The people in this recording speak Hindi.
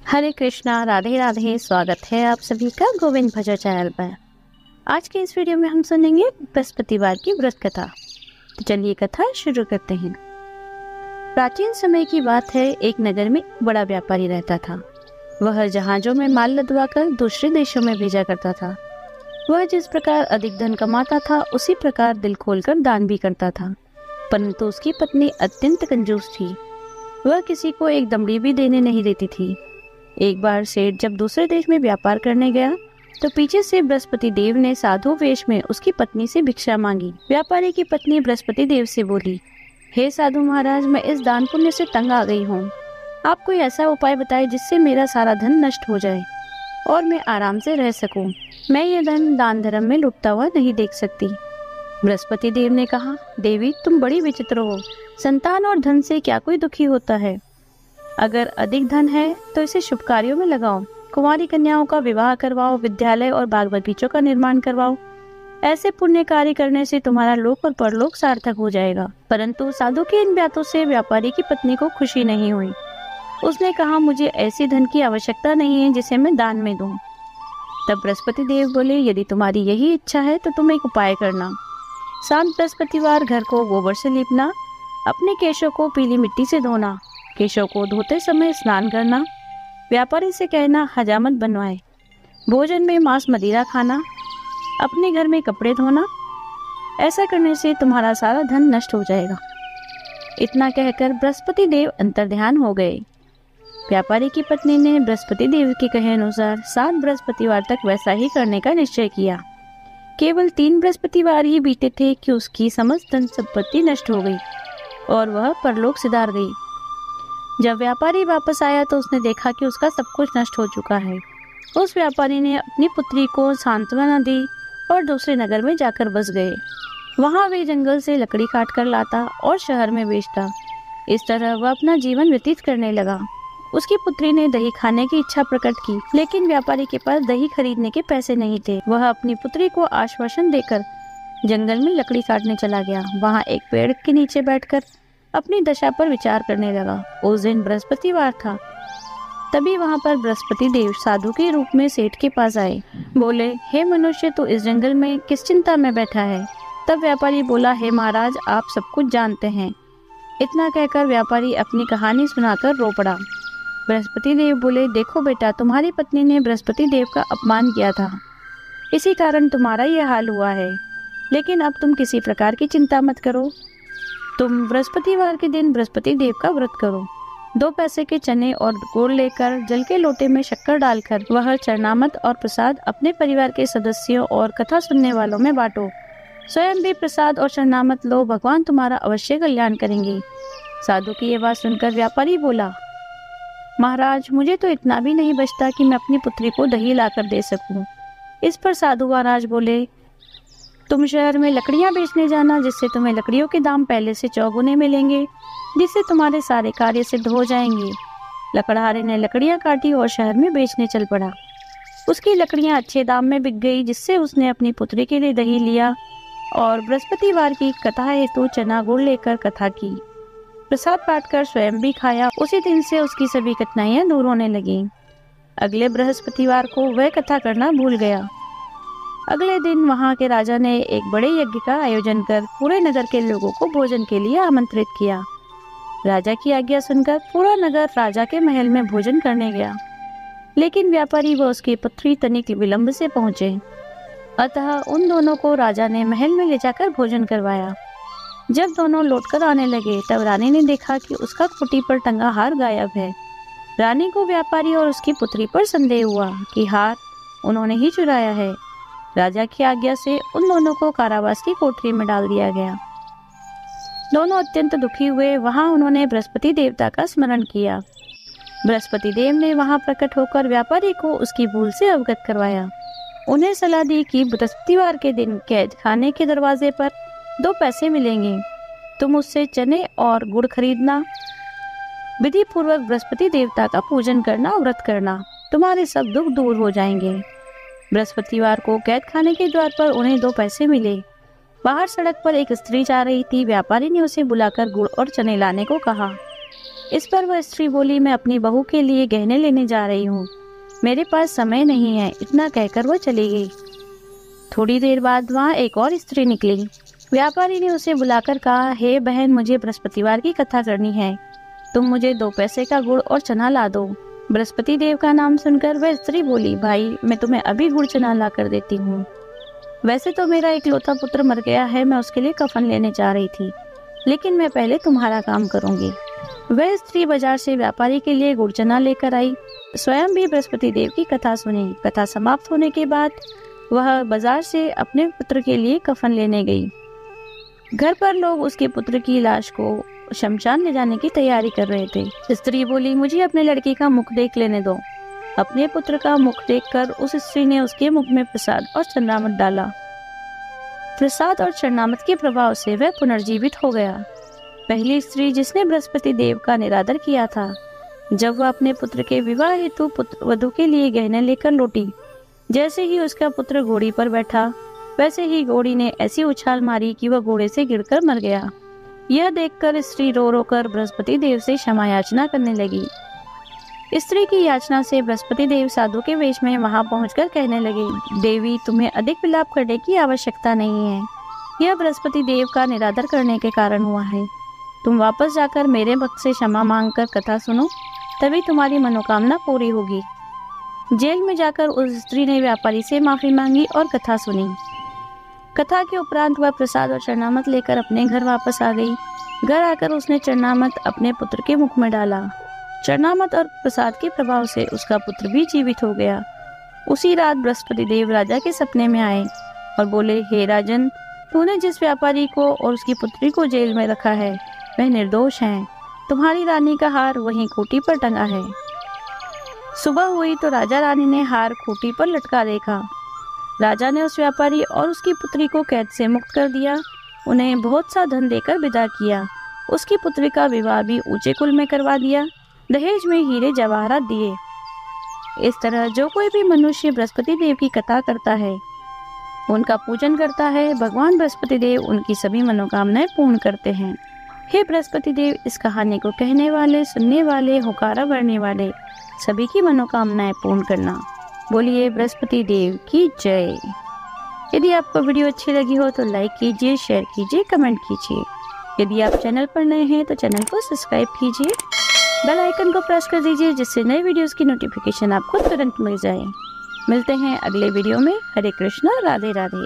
हरे कृष्णा, राधे राधे। स्वागत है आप सभी का गोविंद भजन चैनल पर। आज के इस वीडियो में हम सुनेंगे बृहस्पतिवार की व्रत कथा। तो चलिए कथा शुरू करते हैं। प्राचीन समय की बात है। एक नगर में बड़ा व्यापारी रहता था। वह जहाजों में माल लदवाकर दूसरे देशों में भेजा करता था। वह जिस प्रकार अधिक धन कमाता था उसी प्रकार दिल खोलकर दान भी करता था। परंतु उसकी पत्नी अत्यंत कंजूस थी। वह किसी को एक दमड़ी भी देने नहीं देती थी। एक बार सेठ जब दूसरे देश में व्यापार करने गया तो पीछे से बृहस्पति देव ने साधु वेश में उसकी पत्नी से भिक्षा मांगी। व्यापारी की पत्नी बृहस्पति देव से बोली, हे साधु महाराज, मैं इस दान पुण्य से तंग आ गई हूँ। आप कोई ऐसा उपाय बताए जिससे मेरा सारा धन नष्ट हो जाए और मैं आराम से रह सकूं। मैं ये धन दान धर्म में लुटता हुआ नहीं देख सकती। बृहस्पति देव ने कहा, देवी तुम बड़ी विचित्र हो। संतान और धन से क्या कोई दुखी होता है? अगर अधिक धन है तो इसे शुभ कार्यों में लगाओ। कुंवारी कन्याओं का विवाह करवाओ, विद्यालय और बाग बगीचों का निर्माण करवाओ। ऐसे पुण्य कार्य करने से तुम्हारा लोक और परलोक सार्थक हो जाएगा। परंतु साधु के इन बातों से व्यापारी की पत्नी को खुशी नहीं हुई। उसने कहा, मुझे ऐसी धन की आवश्यकता नहीं है जिसे मैं दान में दूं। तब बृहस्पति देव बोले, यदि तुम्हारी यही इच्छा है तो तुम एक उपाय करना। शाम बृहस्पतिवार घर को गोबर से लीपना, अपने केशों को पीली मिट्टी से धोना, केशों को धोते समय स्नान करना, व्यापारी से कहना हजामत बनवाए, भोजन में मांस मदिरा खाना, अपने घर में कपड़े धोना। ऐसा करने से तुम्हारा सारा धन नष्ट हो जाएगा। इतना कहकर बृहस्पति देव अंतर्ध्यान हो गए। व्यापारी की पत्नी ने बृहस्पति देव के कहे अनुसार 7 बृहस्पतिवार तक वैसा ही करने का निश्चय किया। केवल 3 बृहस्पतिवार ही बीते थे कि उसकी समस्त धन संपत्ति नष्ट हो गई और वह परलोक सिधार गई। जब व्यापारी वापस आया तो उसने देखा कि उसका सब कुछ नष्ट हो चुका है। उस व्यापारी ने अपनी पुत्री को सांत्वना दी और दूसरे नगर में जाकर बस गए। वहां वे जंगल से लकड़ी काट कर लाता और शहर में बेचता। इस तरह वह अपना जीवन व्यतीत करने लगा। उसकी पुत्री ने दही खाने की इच्छा प्रकट की, लेकिन व्यापारी के पास दही खरीदने के पैसे नहीं थे। वह अपनी पुत्री को आश्वासन देकर जंगल में लकड़ी काटने चला गया। वहाँ एक पेड़ के नीचे बैठकर अपनी दशा पर विचार करने लगा। उस दिन बृहस्पतिवार था। तभी वहां पर बृहस्पति देव साधु के रूप में सेठ के पास आए। बोले, हे मनुष्य, तू इस जंगल में किस चिंता में बैठा है? तब व्यापारी बोला, हे महाराज, आप सब कुछ जानते हैं। इतना कहकर व्यापारी अपनी कहानी सुनाकर रो पड़ा। बृहस्पति देव बोले, देखो बेटा, तुम्हारी पत्नी ने बृहस्पति देव का अपमान किया था, इसी कारण तुम्हारा यह हाल हुआ है। लेकिन अब तुम किसी प्रकार की चिंता मत करो। तुम बृहस्पतिवार के दिन बृहस्पति देव का व्रत करो। 2 पैसे के चने और गुड़ लेकर जल के लोटे में शक्कर डालकर वह चरणामत और प्रसाद अपने परिवार के सदस्यों और कथा सुनने वालों में बांटो। स्वयं भी प्रसाद और चरणामत लो, भगवान तुम्हारा अवश्य कल्याण करेंगे। साधु की यह बात सुनकर व्यापारी बोला, महाराज, मुझे तो इतना भी नहीं बचता कि मैं अपनी पुत्री को दही लाकर दे सकूं। इस पर साधु महाराज बोले, तुम शहर में लकड़ियां बेचने जाना, जिससे तुम्हें लकड़ियों के दाम पहले से चौगुने मिलेंगे, जिससे तुम्हारे सारे कार्य सिद्ध हो जाएंगे। लकड़हारे ने लकड़ियां काटी और शहर में बेचने चल पड़ा। उसकी लकड़ियां अच्छे दाम में बिक गई, जिससे उसने अपनी पुत्री के लिए दही लिया और बृहस्पतिवार की कथा हेतु चना गुड़ लेकर कथा की। प्रसाद बांटकर स्वयं भी खाया। उसी दिन से उसकी सभी कठिनाइयां दूर होने लगी। अगले बृहस्पतिवार को वह कथा करना भूल गया। अगले दिन वहां के राजा ने एक बड़े यज्ञ का आयोजन कर पूरे नगर के लोगों को भोजन के लिए आमंत्रित किया। राजा की आज्ञा सुनकर पूरा नगर राजा के महल में भोजन करने गया, लेकिन व्यापारी व उसकी पुत्री तनिक विलंब से पहुंचे। अतः उन दोनों को राजा ने महल में ले जाकर भोजन करवाया। जब दोनों लौटकर आने लगे तब रानी ने देखा कि उसका खूंटी पर टंगा हार गायब है। रानी को व्यापारी और उसकी पुत्री पर संदेह हुआ कि हार उन्होंने ही चुराया है। राजा की आज्ञा से उन दोनों को कारावास की कोठरी में डाल दिया गया। दोनों अत्यंत दुखी हुए। वहां उन्होंने बृहस्पति देवता का स्मरण किया। बृहस्पति देव ने वहां प्रकट होकर व्यापारी को उसकी भूल से अवगत करवाया। उन्हें सलाह दी कि बृहस्पतिवार के दिन कैद खाने के दरवाजे पर 2 पैसे मिलेंगे। तुम उससे चने और गुड़ खरीदना, विधि पूर्वक बृहस्पति देवता का पूजन करना, व्रत करना, तुम्हारे सब दुख दूर हो जाएंगे। बृहस्पतिवार को कैद खाने के द्वार पर उन्हें 2 पैसे मिले। बाहर सड़क पर एक स्त्री जा रही थी। व्यापारी ने उसे बुलाकर गुड़ और चने लाने को कहा। इस पर वह स्त्री बोली, मैं अपनी बहू के लिए गहने लेने जा रही हूँ, मेरे पास समय नहीं है। इतना कहकर वह चली गई। थोड़ी देर बाद वहाँ एक और स्त्री निकली। व्यापारी ने उसे बुलाकर कहा, हे बहन, मुझे बृहस्पतिवार की कथा करनी है, तुम मुझे 2 पैसे का गुड़ और चना ला दो। बृहस्पति देव का नाम सुनकर वह स्त्री बोली, भाई मैं तुम्हें अभी गुड़ चना ला कर देती हूँ। वैसे तो मेरा इकलौता पुत्र मर गया है, मैं उसके लिए कफन लेने जा रही थी, लेकिन मैं पहले तुम्हारा काम करूंगी। वह स्त्री बाजार से व्यापारी के लिए गुड़ चना लेकर आई, स्वयं भी बृहस्पति देव की कथा सुनी। कथा समाप्त होने के बाद वह बाजार से अपने पुत्र के लिए कफन लेने गई। घर पर लोग उसके पुत्र की लाश को शमशान ले जाने की तैयारी कर रहे थे। स्त्री बोली, मुझे अपने लड़के का मुख देख लेने दो। अपने पुत्र का मुख देखकर उस स्त्री ने उसके मुख में प्रसाद और चरणामृत डाला। प्रसाद और चरणामृत के प्रभाव से वह पुनर्जीवित हो गया। पहली स्त्री जिसने बृहस्पति देव का निरादर किया था, जब वह अपने पुत्र के विवाह हेतु वधू के लिए गहने लेकर लौटी, जैसे ही उसका पुत्र घोड़ी पर बैठा, वैसे ही घोड़ी ने ऐसी उछाल मारी कि वह घोड़े से गिरकर मर गया। यह देखकर स्त्री रो रो कर बृहस्पति देव से क्षमा याचना करने लगी। स्त्री की याचना से बृहस्पति देव साधु के वेश में वहां पहुंचकर कहने लगे, देवी, तुम्हें अधिक विलाप करने की आवश्यकता नहीं है, यह बृहस्पति देव का निरादर करने के कारण हुआ है। तुम वापस जाकर मेरे भक्त से क्षमा मांगकर कथा सुनो, तभी तुम्हारी मनोकामना पूरी होगी। जेल में जाकर उस स्त्री ने व्यापारी से माफी मांगी और कथा सुनी। कथा के उपरांत वह प्रसाद और चरणामृत लेकर अपने घर वापस आ गई। घर आकर उसने चरणामृत अपने पुत्र के मुख में डाला। चरणामृत और प्रसाद के प्रभाव से उसका पुत्र भी जीवित हो गया। उसी रात बृहस्पति देव राजा के सपने में आए और बोले, हे राजन, तूने जिस व्यापारी को और उसकी पुत्री को जेल में रखा है वह निर्दोष है। तुम्हारी रानी का हार वहीं खूंटी पर टंगा है। सुबह हुई तो राजा रानी ने हार खूंटी पर लटका देखा। राजा ने उस व्यापारी और उसकी पुत्री को कैद से मुक्त कर दिया, उन्हें बहुत सा धन देकर विदा किया। उसकी पुत्री का विवाह भी ऊंचे कुल में करवा दिया, दहेज में हीरे जवाहरात दिए। इस तरह जो कोई भी मनुष्य बृहस्पति देव की कथा करता है, उनका पूजन करता है, भगवान बृहस्पति देव उनकी सभी मनोकामनाएं पूर्ण करते हैं। हे बृहस्पति देव, इस कहानी को कहने वाले, सुनने वाले, होकारा भरने वाले सभी की मनोकामनाएं पूर्ण करना। बोलिए बृहस्पति देव की जय। यदि आपको वीडियो अच्छी लगी हो तो लाइक कीजिए, शेयर कीजिए, कमेंट कीजिए। यदि आप चैनल पर नए हैं तो चैनल को सब्सक्राइब कीजिए, बेल आइकन को प्रेस कर दीजिए, जिससे नए वीडियोस की नोटिफिकेशन आपको तुरंत मिल जाए। मिलते हैं अगले वीडियो में। हरे कृष्णा, राधे राधे।